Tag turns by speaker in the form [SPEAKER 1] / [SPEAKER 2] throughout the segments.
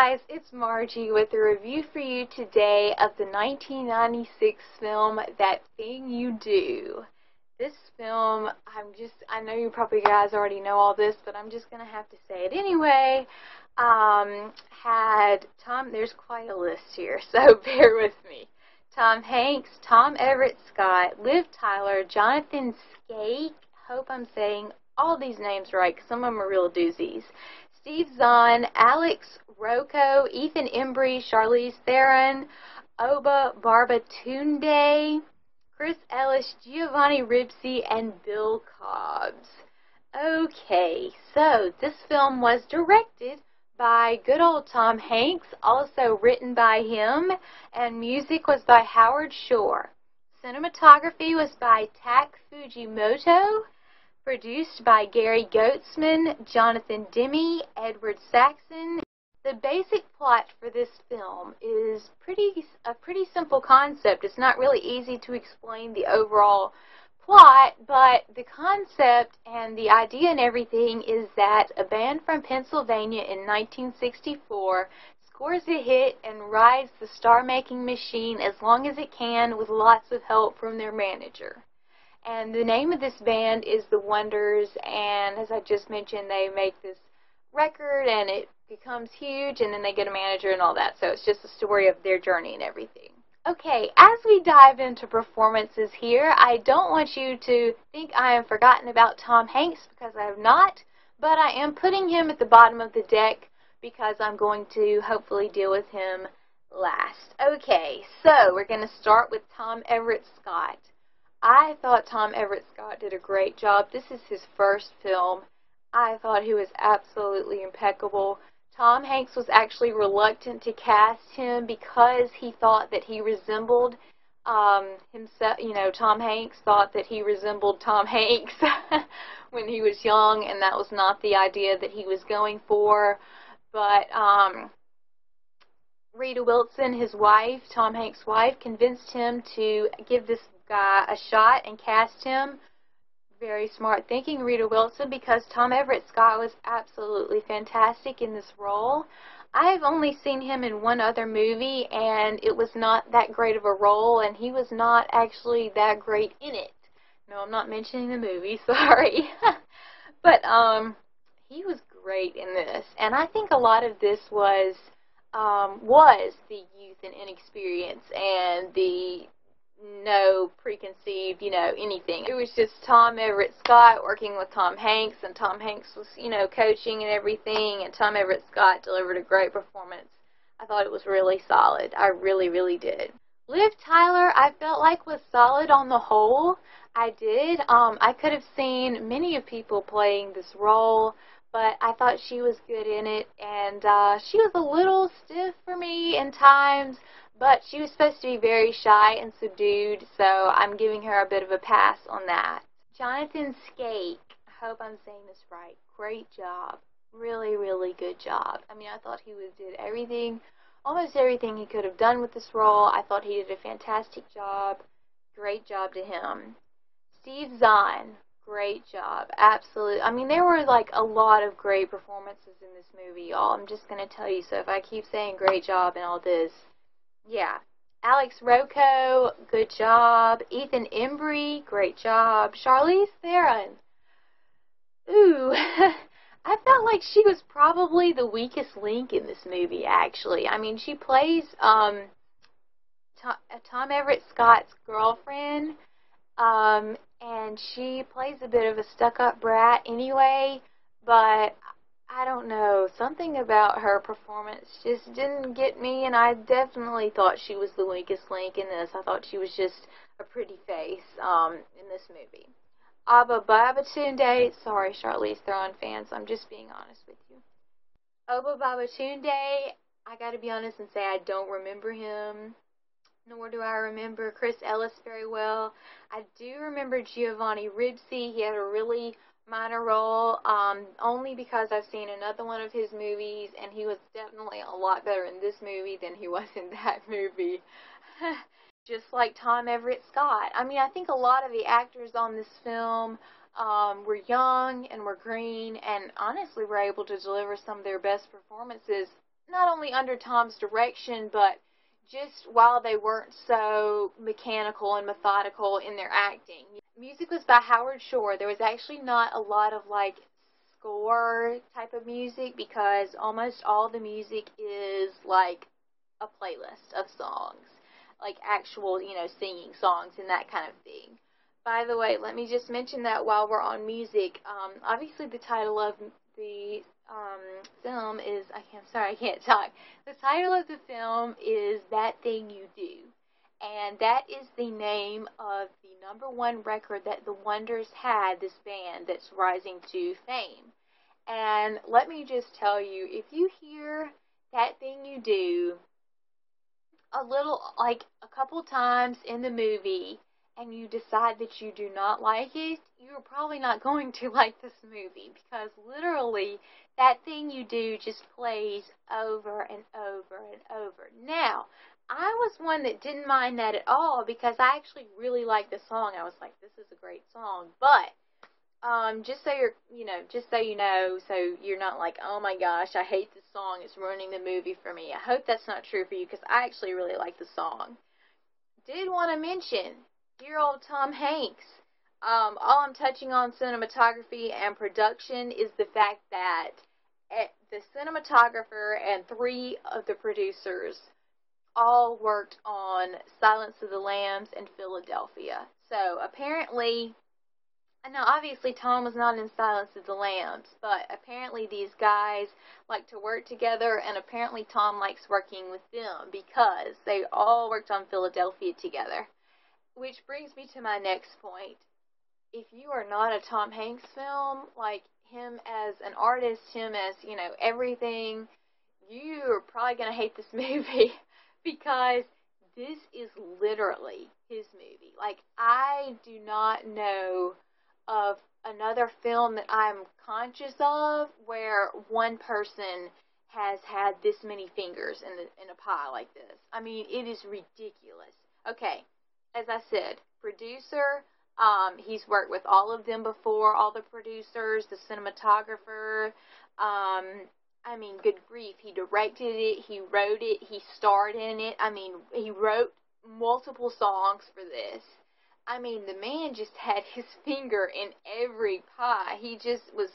[SPEAKER 1] guys, it's Margie with a review for you today of the 1996 film That Thing You Do. This film, I know you probably guys already know all this, but I'm just going to have to say it anyway. There's quite a list here, so bear with me. Tom Hanks, Tom Everett Scott, Liv Tyler, Johnathon Schaech, hope I'm saying all these names right, because some of them are real doozies. Steve Zahn, Alex Rocco, Ethan Embry, Charlize Theron, Oba Barbatunde, Chris Ellis, Giovanni Ribisi, and Bill Cobbs. Okay, so this film was directed by good old Tom Hanks, also written by him, and music was by Howard Shore. Cinematography was by Tak Fujimoto. Produced by Gary Goetzman, Jonathan Demme, Edward Saxon. The basic plot for this film is a pretty simple concept. It's not really easy to explain the overall plot, but the concept and the idea and everything is that a band from Pennsylvania in 1964 scores a hit and rides the star-making machine as long as it can with lots of help from their manager. And the name of this band is The Wonders, and as I just mentioned, they make this record and it becomes huge, and then they get a manager and all that. So it's just a story of their journey and everything. Okay, as we dive into performances here, I don't want you to think I have forgotten about Tom Hanks, because I have not, but I am putting him at the bottom of the deck because I'm going to hopefully deal with him last. Okay, so we're going to start with Tom Everett Scott. I thought Tom Everett Scott did a great job. This is his first film. I thought he was absolutely impeccable. Tom Hanks was actually reluctant to cast him because he thought that he resembled himself. You know, Tom Hanks thought that he resembled Tom Hanks when he was young, and that was not the idea that he was going for. But Rita Wilson, his wife, Tom Hanks' wife, convinced him to give this guy a shot and cast him. Very smart thinking, Rita Wilson, because Tom Everett Scott was absolutely fantastic in this role. I've only seen him in one other movie, and it was not that great of a role, and he was not actually that great in it. No, I'm not mentioning the movie, sorry. But he was great in this, and I think a lot of this was the youth and inexperience and the no preconceived, anything. It was just Tom Everett Scott working with Tom Hanks, and Tom Hanks was, coaching and everything, and Tom Everett Scott delivered a great performance. I thought it was really solid. I really, really did. Liv Tyler, I felt like was solid on the whole. I did. I could have seen many of people playing this role, but I thought she was good in it, and she was a little stiff for me in times, but she was supposed to be very shy and subdued, so I'm giving her a bit of a pass on that. Johnathon Schaech, I hope I'm saying this right, great job. Really, really good job. I mean, I thought he did everything, almost everything he could have done with this role. I thought he did a fantastic job. Great job to him. Steve Zahn, great job. Absolutely. I mean, there were like a lot of great performances in this movie, y'all. I'm just going to tell you, so if I keep saying great job and all this, yeah. Alex Rocco, good job. Ethan Embry, great job. Charlize Theron. Ooh, I felt like she was probably the weakest link in this movie, actually. I mean, she plays Tom Everett Scott's girlfriend, and she plays a bit of a stuck-up brat anyway, but I don't know, something about her performance just didn't get me, and I definitely thought she was the weakest link in this. I thought she was just a pretty face in this movie. Oba Barbatunde, sorry Charlize Theron fans, I'm just being honest with you. Oba Barbatunde, I gotta be honest and say I don't remember him, nor do I remember Chris Ellis very well. I do remember Giovanni Ribisi. He had a really minor role, only because I've seen another one of his movies, and he was definitely a lot better in this movie than he was in that movie. Just like Tom Everett Scott. I mean, I think a lot of the actors on this film were young and were green, and honestly were able to deliver some of their best performances not only under Tom's direction, but just while they weren't so mechanical and methodical in their acting. Music was by Howard Shore. There was actually not a lot of like score type of music because almost all the music is like a playlist of songs, like actual, singing songs and that kind of thing. By the way, let me just mention that while we're on music, obviously the title of the film is, I'm sorry, I can't talk. The title of the film is That Thing You Do. And that is the name of the #1 record that the Wonders had, this band that's rising to fame. And let me just tell you, if you hear That Thing You Do a little, like a couple times in the movie, and you decide that you do not like it, you're probably not going to like this movie, because literally That Thing You Do just plays over and over and over. Now, I was one that didn't mind that at all because I actually really liked the song. I was like, this is a great song. But just so you know, so you're not like, oh my gosh, I hate this song, it's ruining the movie for me. I hope that's not true for you because I actually really like the song. Did want to mention dear old Tom Hanks. All I'm touching on cinematography and production is the fact that the cinematographer and 3 of the producers all worked on Silence of the Lambs and Philadelphia. So apparently, now obviously Tom was not in Silence of the Lambs, but apparently these guys like to work together, and apparently Tom likes working with them because they all worked on Philadelphia together. Which brings me to my next point. If you are not a Tom Hanks film, like him as an artist, him as, everything, you're probably going to hate this movie because this is literally his movie. Like, I do not know of another film that I'm conscious of where one person has had this many fingers in a pie like this. I mean, it is ridiculous. Okay, as I said, producer, he's worked with all of them before, all the producers, the cinematographer, I mean, good grief, he directed it, he wrote it, he starred in it. I mean, he wrote multiple songs for this. I mean, the man just had his finger in every pie. He just was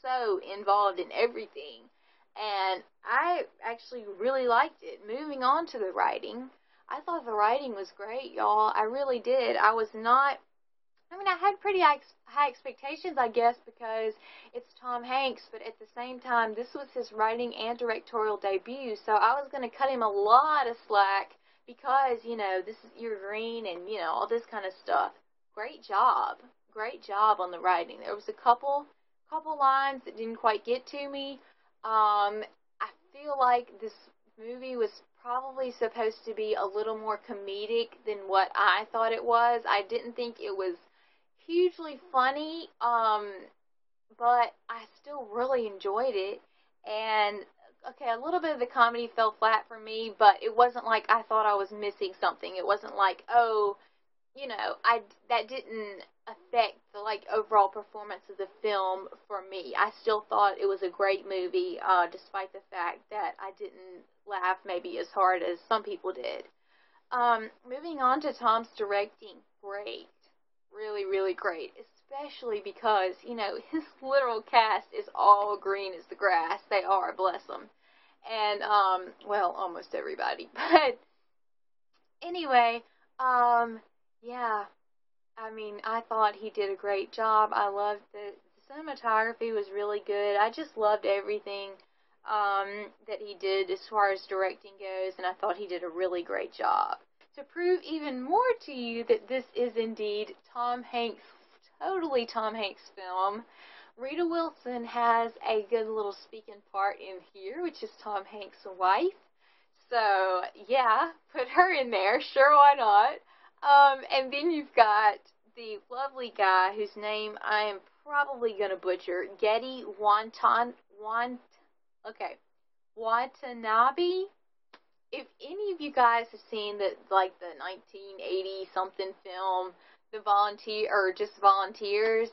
[SPEAKER 1] so involved in everything. And I actually really liked it. Moving on to the writing, I thought the writing was great, y'all. I really did. I had pretty high expectations, I guess, because it's Tom Hanks, but at the same time, this was his writing and directorial debut, so I was going to cut him a lot of slack because, this is you're green and, all this kind of stuff. Great job. Great job on the writing. There was a couple lines that didn't quite get to me. I feel like this movie was probably supposed to be a little more comedic than what I thought it was. I didn't think it was hugely funny, but I still really enjoyed it. And okay, a little bit of the comedy fell flat for me, but it wasn't like I thought I was missing something. It wasn't like, oh, that didn't affect the overall performance of the film for me. I still thought it was a great movie, despite the fact that I didn't laugh maybe as hard as some people did. Moving on to Tom's directing, great. Really, really great, especially because, his literal cast is all green as the grass. They are, bless them. And, well, almost everybody. But, anyway, yeah, I mean, I thought he did a great job. I loved the cinematography was really good. I just loved everything, that he did as far as directing goes, and I thought he did a really great job. To prove even more to you that this is indeed Tom Hanks, totally Tom Hanks film, Rita Wilson has a good little speaking part in here, which is Tom Hanks' wife. So, yeah, put her in there. Sure, why not? And then you've got the lovely guy whose name I am probably going to butcher, Getty Watanabe. If any of you guys have seen the 1980 something film, The Volunteer, or just Volunteers,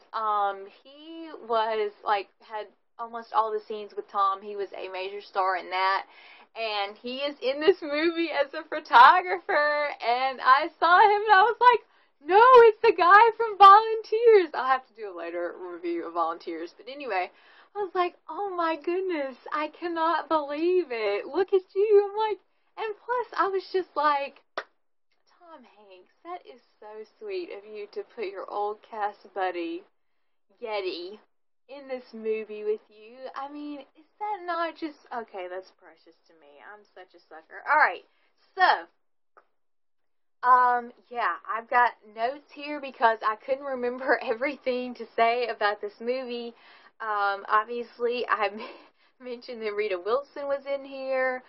[SPEAKER 1] he was had almost all the scenes with Tom. He was a major star in that, and he is in this movie as a photographer, and I saw him, and I was like, no, it's the guy from Volunteers. I'll have to do a later review of Volunteers, but anyway, I was like, oh my goodness, I cannot believe it. Look at you. I'm like, and plus, I was just like, Tom Hanks, that is so sweet of you to put your old cast buddy, Yeti, in this movie with you. I mean, is that not just, okay, that's precious to me. I'm such a sucker. Alright, so, yeah, I've got notes here because I couldn't remember everything to say about this movie. Obviously, I mentioned that Rita Wilson was in here.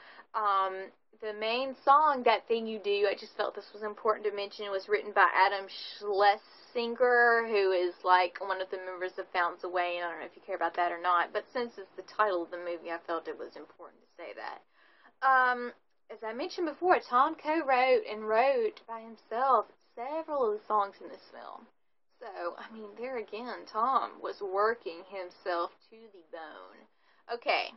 [SPEAKER 1] The main song, That Thing You Do, I just felt this was important to mention, was written by Adam Schlesinger, who is like one of the members of Fountains of Wayne. I don't know if you care about that or not, but since it's the title of the movie, I felt it was important to say that. As I mentioned before, Tom co-wrote and wrote by himself several of the songs in this film. So, I mean, there again, Tom was working himself to the bone. Okay,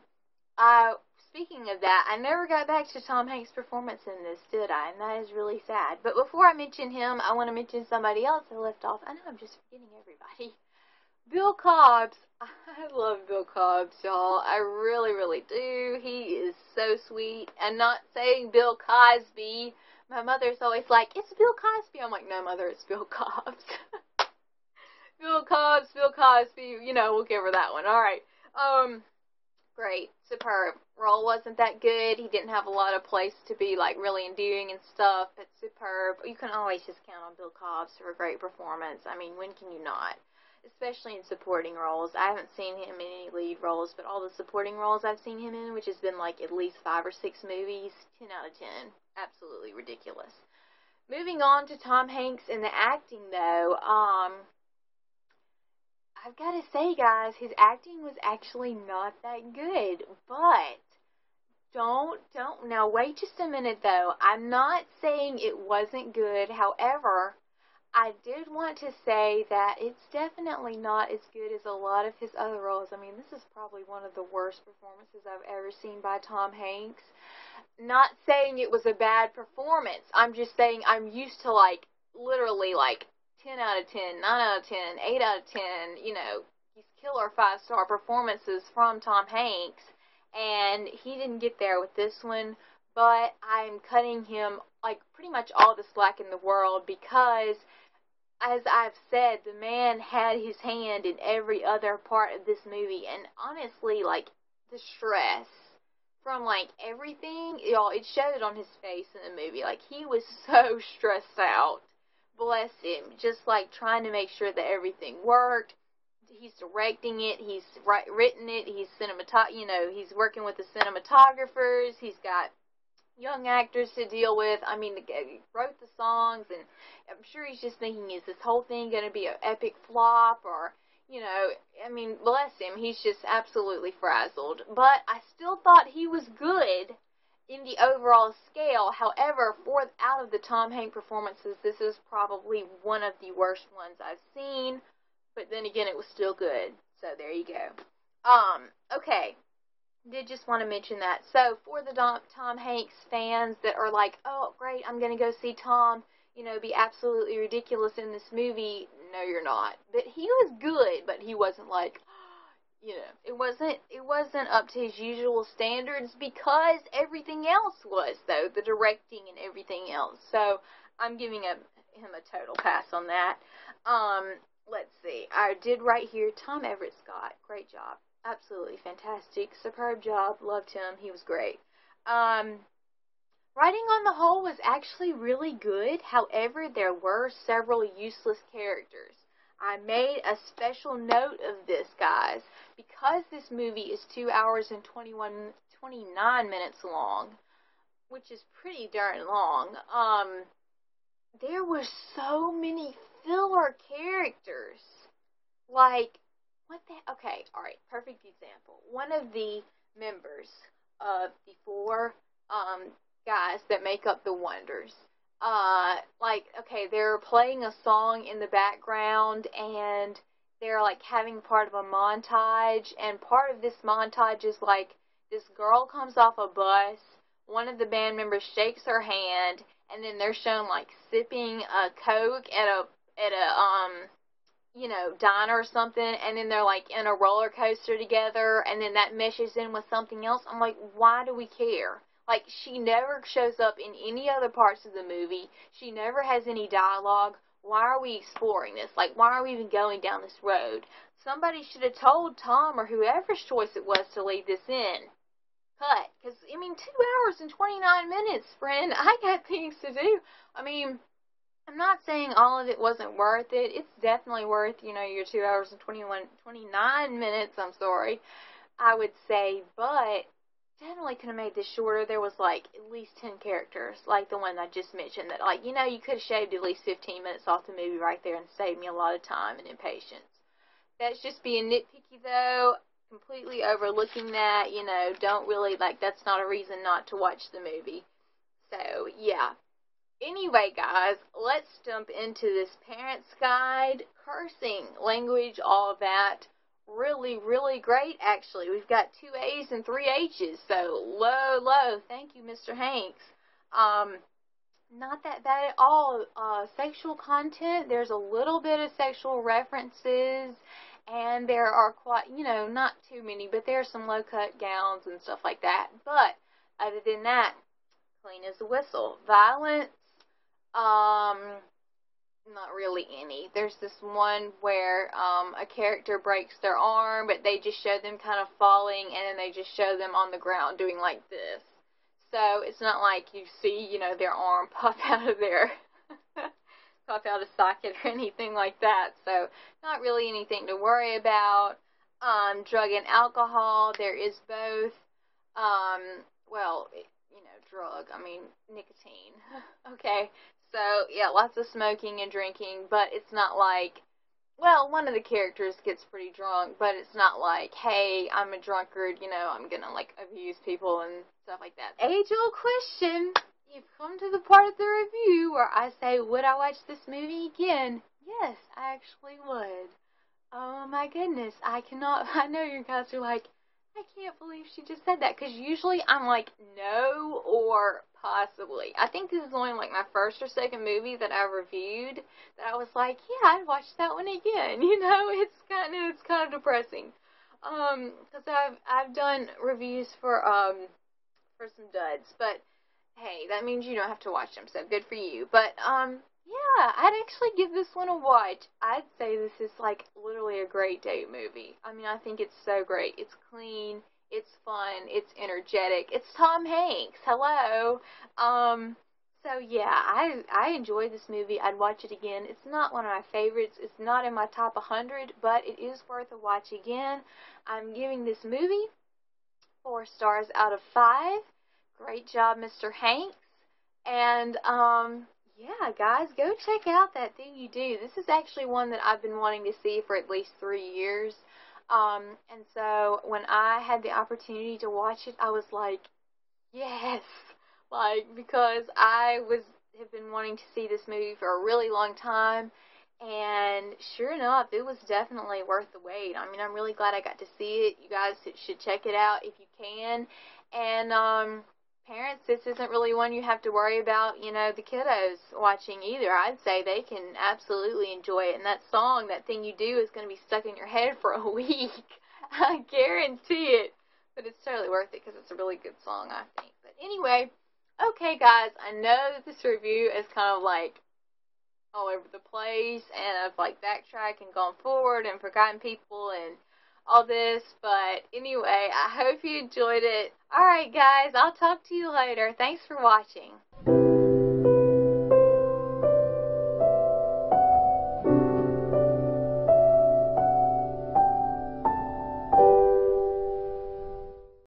[SPEAKER 1] speaking of that, I never got back to Tom Hanks' performance in this, did I? And that is really sad. But before I mention him, I want to mention somebody else I left off. I know I'm just forgetting everybody. Bill Cobbs. I love Bill Cobbs, y'all. I really, really do. He is so sweet. And not saying Bill Cosby. My mother's always like, it's Bill Cosby. I'm like, no, Mother, it's Bill Cobbs. Bill Cobbs, Bill Cosby. You know, we'll give her that one. All right. Great. Superb. Role wasn't that good. He didn't have a lot of place to be, like, really endearing and stuff, but superb. You can always just count on Bill Cobbs for a great performance. I mean, when can you not? Especially in supporting roles. I haven't seen him in any lead roles, but all the supporting roles I've seen him in, which has been, like, at least 5 or 6 movies, 10 out of 10. Absolutely ridiculous. Moving on to Tom Hanks in the acting, though, I've got to say, guys, his acting was actually not that good, but now wait just a minute, though. I'm not saying it wasn't good. However, I did want to say that it's definitely not as good as a lot of his other roles. I mean, this is probably one of the worst performances I've ever seen by Tom Hanks. Not saying it was a bad performance. I'm just saying I'm used to, like, literally, like, 10 out of 10, 9 out of 10, 8 out of 10, you know, these killer 5-star performances from Tom Hanks, and he didn't get there with this one, but I'm cutting him, like, pretty much all the slack in the world, because, as I've said, the man had his hand in every other part of this movie, and honestly, like, the stress from, like, everything, y'all, it showed on his face in the movie. Like, he was so stressed out. Bless him, just like trying to make sure that everything worked. He's directing it, he's written it, he's he's working with the cinematographers, he's got young actors to deal with. I mean, he wrote the songs, and I'm sure he's just thinking, is this whole thing going to be an epic flop, or, you know, I mean, bless him, he's just absolutely frazzled. But I still thought he was good in the overall scale. However, out of the Tom Hanks performances, this is probably one of the worst ones I've seen, but then again, it was still good, so there you go. Okay, did just want to mention that. So, for the Tom Hanks fans that are like, oh, great, I'm going to go see Tom, you know, be absolutely ridiculous in this movie, no, you're not. But he was good, but he wasn't like, you know, it wasn't up to his usual standards, because everything else was, though, the directing and everything else. So I'm giving him a total pass on that. Let's see. I did write here, Tom Everett Scott. Great job. Absolutely fantastic. Superb job. Loved him. He was great. Writing on the whole was actually really good. However, there were several useless characters. I made a special note of this, guys, because this movie is 2 hours and 29 minutes long, which is pretty darn long. There were so many filler characters. Like, okay, alright, perfect example. One of the members of the 4 guys that make up the Wonders, okay, they're playing a song in the background, and they're, like, having part of a montage, and part of this montage is, like, this girl comes off a bus, one of the band members shakes her hand, and then they're shown like sipping a Coke at a you know, diner or something, and then they're like in a roller coaster together, and then that meshes in with something else. I'm like, why do we care? Like, she never shows up in any other parts of the movie. She never has any dialogue. Why are we exploring this? Like, why are we even going down this road? Somebody should have told Tom or whoever's choice it was to leave this in. Cut. Because, I mean, 2 hours and 29 minutes, friend. I got things to do. I mean, I'm not saying all of it wasn't worth it. It's definitely worth, you know, your 2 hours and 29 minutes, I'm sorry, I would say, but definitely could have made this shorter. There was, like, at least 10 characters, like the one I just mentioned, that, like, you know, you could have shaved at least 15 minutes off the movie right there and saved me a lot of time and impatience. That's just being nitpicky, though, completely overlooking that, you know, don't really, like, that's not a reason not to watch the movie. So, yeah. Anyway, guys, let's jump into this parent's guide. Cursing, language, all of that. Really, really great, actually. We've got 2 A's and 3 H's, so low. Thank you, Mr. Hanks. Not that bad at all. Sexual content, there's a little bit of sexual references, and there are quite, you know, not too many, but there are some low-cut gowns and stuff like that. But other than that, clean as a whistle. Violence, not really any. There's this one where a character breaks their arm, but they just show them kind of falling, and then they just show them on the ground doing like this. So it's not like you see, you know, their arm pop out of their pop out of socket or anything like that. So not really anything to worry about. Drug and alcohol, there is both. Well, you know, drug, I mean, nicotine. Okay, so, yeah, lots of smoking and drinking, but it's not like, well, one of the characters gets pretty drunk, but it's not like, hey, I'm a drunkard, you know, I'm gonna, like, abuse people and stuff like that. Age-old question. You've come to the part of the review where I say, would I watch this movie again? Yes, I actually would. Oh, my goodness, I know you guys are like, I can't believe she just said that, because usually I'm like, no, or possibly. I think this is only like my first or second movie that I reviewed that I was like, yeah, I'd watch that one again. You know, it's kind of depressing. Because I've done reviews for some duds, but hey, that means you don't have to watch them, so good for you. But yeah, I'd actually give this one a watch. I'd say this is like literally a great date movie. I mean, I think it's so great. It's clean, it's fun, it's energetic. It's Tom Hanks. Hello. So yeah, I enjoyed this movie. I'd watch it again. It's not one of my favorites. It's not in my top 100, but it is worth a watch again. I'm giving this movie 4 stars out of 5. Great job, Mr. Hanks. And yeah, guys, go check out That Thing You Do. This is actually one that I've been wanting to see for at least 3 years. And so when I had the opportunity to watch it, I was like, yes, like, because I have been wanting to see this movie for a really long time, and sure enough, it was definitely worth the wait. I mean, I'm really glad I got to see it. You guys should check it out if you can. And parents, this isn't really one you have to worry about, you know, the kiddos watching either. I'd say they can absolutely enjoy it. And that song, That Thing You Do, is going to be stuck in your head for a week. I guarantee it. But it's totally worth it because it's a really good song, I think. But anyway, okay, guys, I know that this review is kind of like all over the place, and I've like backtracked and gone forward and forgotten people and all this, but anyway, I hope you enjoyed it. Alright, guys, I'll talk to you later. Thanks for watching.